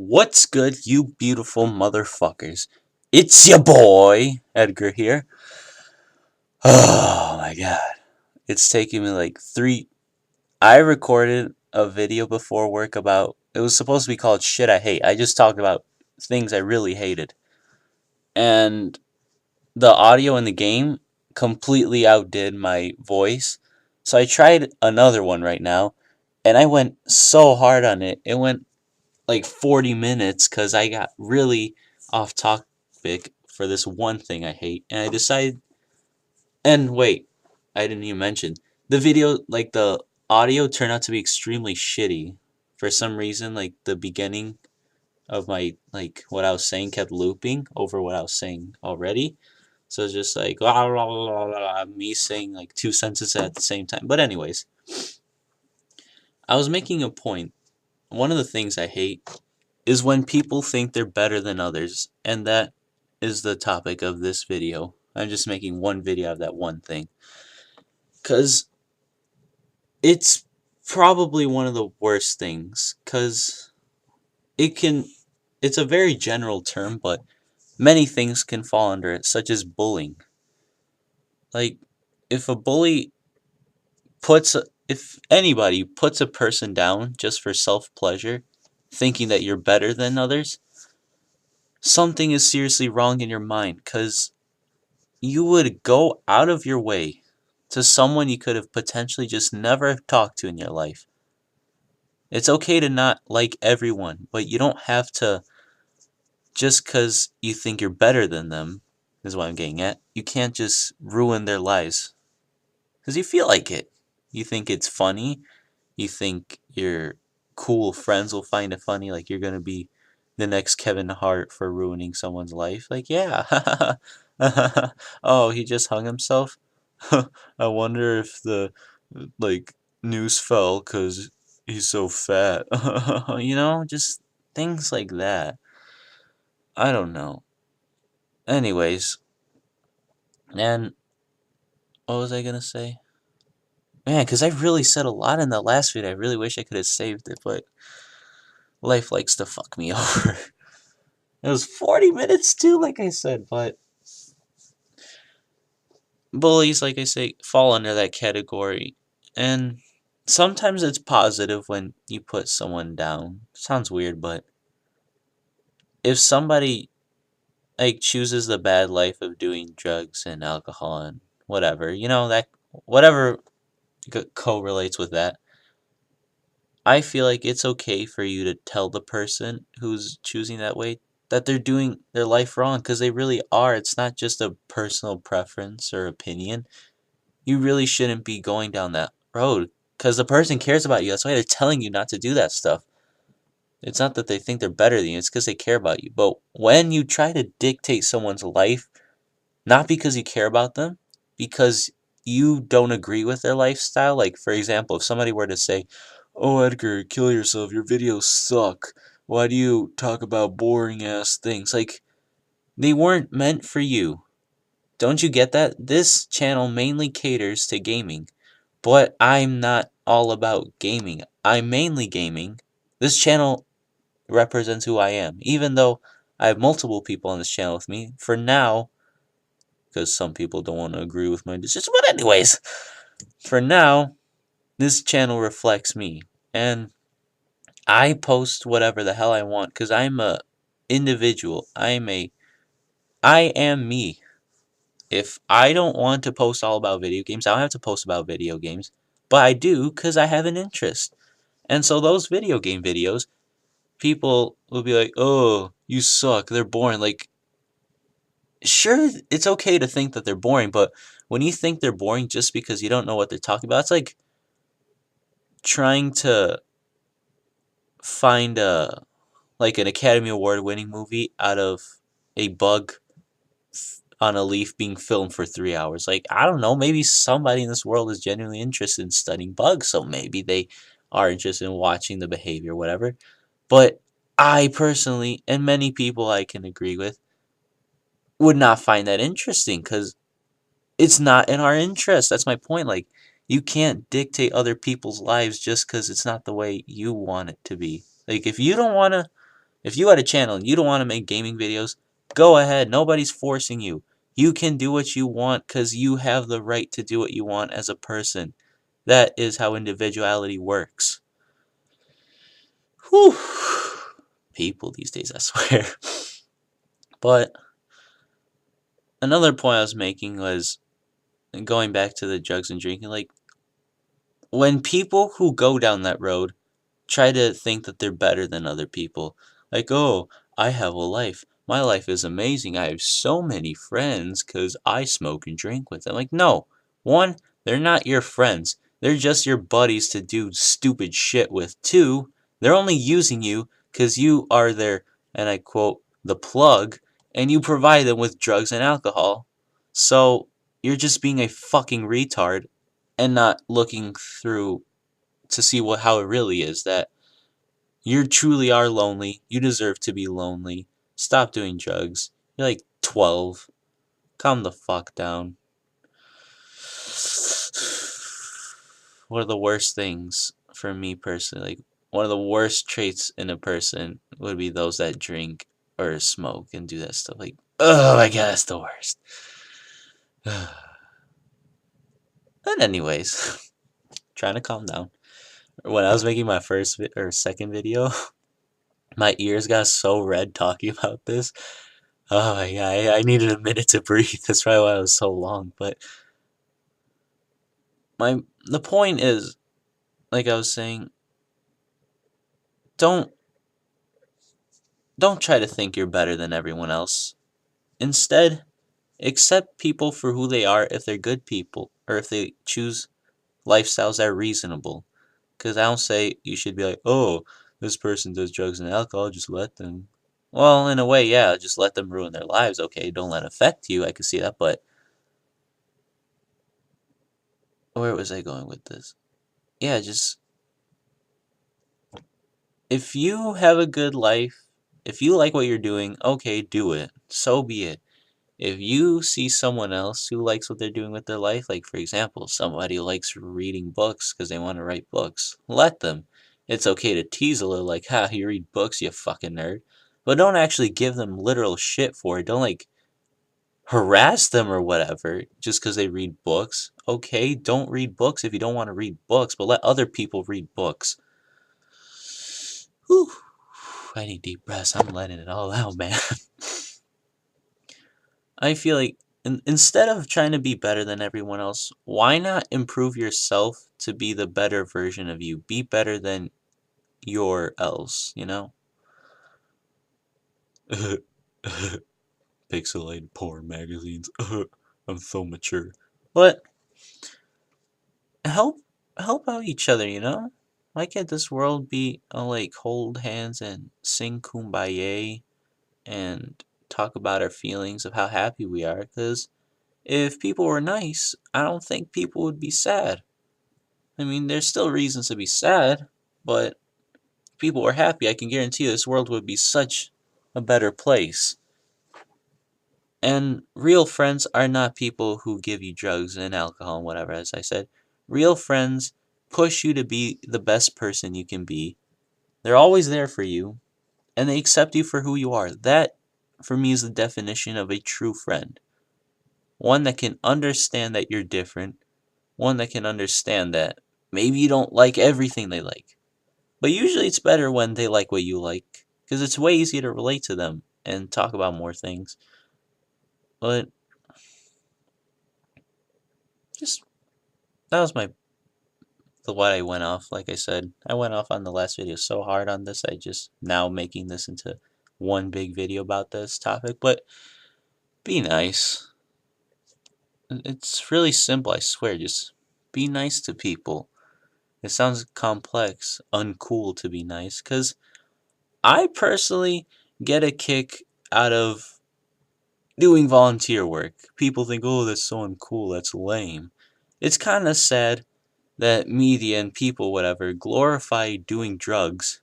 What's good, you beautiful motherfuckers? It's your boy, Edgar here. Oh my god. It's taking me like three. I recorded a video before work about. It was supposed to be called Shit I Hate. I just talked about things I really hated. And the audio in the game completely outdid my voice. So I tried another one right now. And I went so hard on it. It went like 40 minutes because I got really off topic for this one thing I hate. And I decided, and wait, I didn't even mention the video, like the audio turned out to be extremely shitty. For some reason, like the beginning of my, like what I was saying kept looping over what I was saying already. So it's just like, me saying like two sentences at the same time. But, anyways, I was making a point. One of the things I hate is when people think they're better than others, and that is the topic of this video. I'm just making one video of that one thing. Because it's probably one of the worst things. Because it can, it's a very general term, but many things can fall under it, such as bullying. Like, if a bully if anybody puts a person down just for self pleasure, thinking that you're better than others, something is seriously wrong in your mind because you would go out of your way to someone you could have potentially just never talked to in your life. It's okay to not like everyone, but you don't have to, just because you think you're better than them, is what I'm getting at. You can't just ruin their lives because you feel like it. You think it's funny. You think your cool friends will find it funny, like you're going to be the next Kevin Hart for ruining someone's life. Like, yeah. Oh, he just hung himself? I wonder if the like news fell because he's so fat. Just things like that. I don't know. Anyways, and what was I gonna say? Man, because I really said a lot in that last video. I really wish I could have saved it, but life likes to fuck me over. It was 40 minutes too, like I said, but bullies, like I say, fall under that category. And sometimes it's positive when you put someone down. Sounds weird, but if somebody like chooses the bad life of doing drugs and alcohol and whatever, that whatever correlates with that, I feel like it's okay for you to tell the person who's choosing that way that they're doing their life wrong because they really are. It's not just a personal preference or opinion. You really shouldn't be going down that road because the person cares about you. That's why they're telling you not to do that stuff. It's not that they think they're better than you, it's because they care about you. But when you try to dictate someone's life, not because you care about them, because you don't agree with their lifestyle, like for example, if somebody were to say, "Oh, Edgar, kill yourself, your videos suck. Why do you talk about boring ass things?" Like, they weren't meant for you. Don't you get that? This channel mainly caters to gaming, but I'm not all about gaming. I'm mainly gaming. This channel represents who I am, even though I have multiple people on this channel with me. For now, because some people don't want to agree with my decisions, but anyways, for now, this channel reflects me. And I post whatever the hell I want because I'm a individual. I am me. If I don't want to post all about video games, I don't have to post about video games. But I do because I have an interest. And so those video game videos, people will be like, "Oh, you suck. They're boring." Like, sure, it's okay to think that they're boring, but when you think they're boring just because you don't know what they're talking about, it's like trying to find an Academy Award winning movie out of a bug on a leaf being filmed for 3 hours. Like, I don't know, maybe somebody in this world is genuinely interested in studying bugs, so maybe they are interested in watching the behavior, whatever. But I personally, and many people I can agree with, would not find that interesting because it's not in our interest. That's my point. Like, you can't dictate other people's lives just because it's not the way you want it to be. Like, if you don't want to If you had a channel and you don't want to make gaming videos, go ahead. Nobody's forcing you. You can do what you want because you have the right to do what you want as a person. That is how individuality works. Whew. People these days, I swear. But another point I was making was going back to the drugs and drinking. Like, when people who go down that road try to think that they're better than other people. Like, oh, I have a life. My life is amazing. I have so many friends because I smoke and drink with them. Like, no. One, they're not your friends. They're just your buddies to do stupid shit with. Two, they're only using you because you are their, and I quote, the plug, and you provide them with drugs and alcohol. So, you're just being a fucking retard and not looking through to see how it really is, that you truly are lonely. You deserve to be lonely. Stop doing drugs. You're like 12. Calm the fuck down. One of the worst things for me personally, like one of the worst traits in a person would be those that drink or smoke and do that stuff. Like, oh my god, that's the worst. But anyways, trying to calm down. When I was making my first or second video, my ears got so red talking about this. Oh my god, I needed a minute to breathe. That's probably why it was so long. But the point is, like I was saying, don't don't try to think you're better than everyone else. Instead, accept people for who they are if they're good people or if they choose lifestyles that are reasonable. Because I don't say you should be like, oh, this person does drugs and alcohol, just let them. Well, in a way, yeah, just let them ruin their lives. Okay, don't let it affect you. I can see that, but where was I going with this? Yeah, just if you have a good life, if you like what you're doing, okay, do it. So be it. If you see someone else who likes what they're doing with their life, like for example, somebody who likes reading books because they want to write books, let them. It's okay to tease a little, like, ha, you read books, you fucking nerd. But don't actually give them literal shit for it. Don't, like, harass them or whatever just because they read books. Okay, don't read books if you don't want to read books, but let other people read books. Whew. I need deep breaths. I'm letting it all out, man. I feel like instead of trying to be better than everyone else, why not improve yourself to be the better version of you? Be better than your else, you know? Pixelated porn magazines. I'm so mature. But help help out each other, you know? Why can't this world be like hold hands and sing kumbaya and talk about our feelings of how happy we are? Because if people were nice, I don't think people would be sad. I mean, there's still reasons to be sad, but if people were happy, I can guarantee you this world would be such a better place. And real friends are not people who give you drugs and alcohol and whatever, as I said. Real friends push you to be the best person you can be. They're always there for you, and they accept you for who you are. That, for me, is the definition of a true friend. One that can understand that you're different, one that can understand that maybe you don't like everything they like. But usually it's better when they like what you like, because it's way easier to relate to them and talk about more things. But just that was the what I went off. Like I said, I went off on the last video so hard on this. I just now making this into one big video about this topic. But be nice. It's really simple, I swear. Just be nice to people. It sounds complex, uncool to be nice, because I personally get a kick out of doing volunteer work. People think, oh, that's so uncool, that's lame. It's kind of sad that media and people, whatever, glorify doing drugs,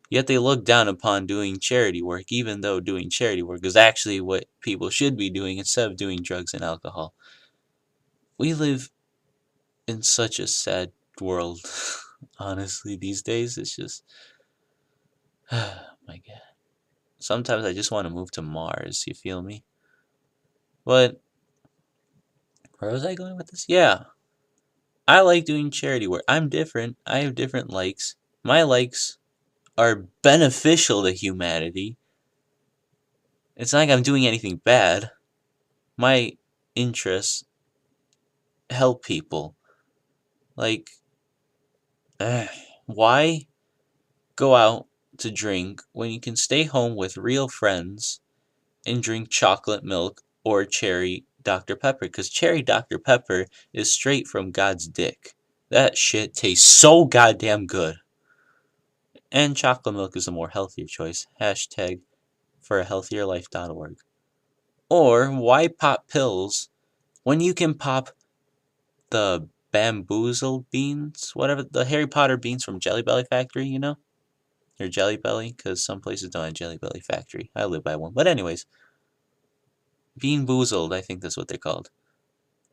yet they look down upon doing charity work, even though doing charity work is actually what people should be doing instead of doing drugs and alcohol. We live in such a sad world, honestly, these days. It's just, oh my god. Sometimes I just want to move to Mars, you feel me? But where was I going with this? Yeah, I like doing charity work. I'm different. I have different likes. My likes are beneficial to humanity. It's not like I'm doing anything bad. My interests help people. Like, eh, why go out to drink when you can stay home with real friends and drink chocolate milk or cherry Dr. Pepper? Because cherry Dr. Pepper is straight from God's dick. That shit tastes so goddamn good. And chocolate milk is a more healthier choice. Hashtag for a healthierlife.org. Or why pop pills when you can pop the bamboozled beans, whatever, the Harry Potter beans from Jelly Belly Factory, you know? Or Jelly Belly, because some places don't have Jelly Belly Factory. I live by one. But anyways, Bean Boozled, I think that's what they're called.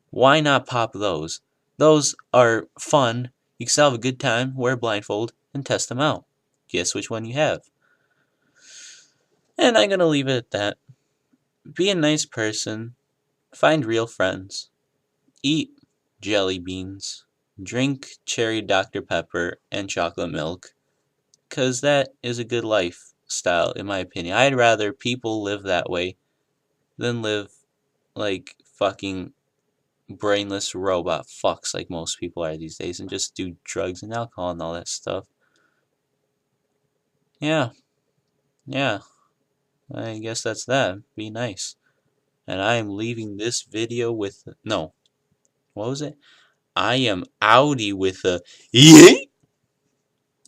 Why not pop those? Those are fun. You can still have a good time, wear a blindfold, and test them out. Guess which one you have. And I'm gonna leave it at that. Be a nice person. Find real friends. Eat jelly beans. Drink cherry Dr. Pepper and chocolate milk. Because that is a good lifestyle, in my opinion. I'd rather people live that way than live like fucking brainless robot fucks like most people are these days and just do drugs and alcohol and all that stuff. Yeah, yeah, I guess that's that. Be nice. And I am leaving this video with. No, what was it? I am outie with a. Yeah!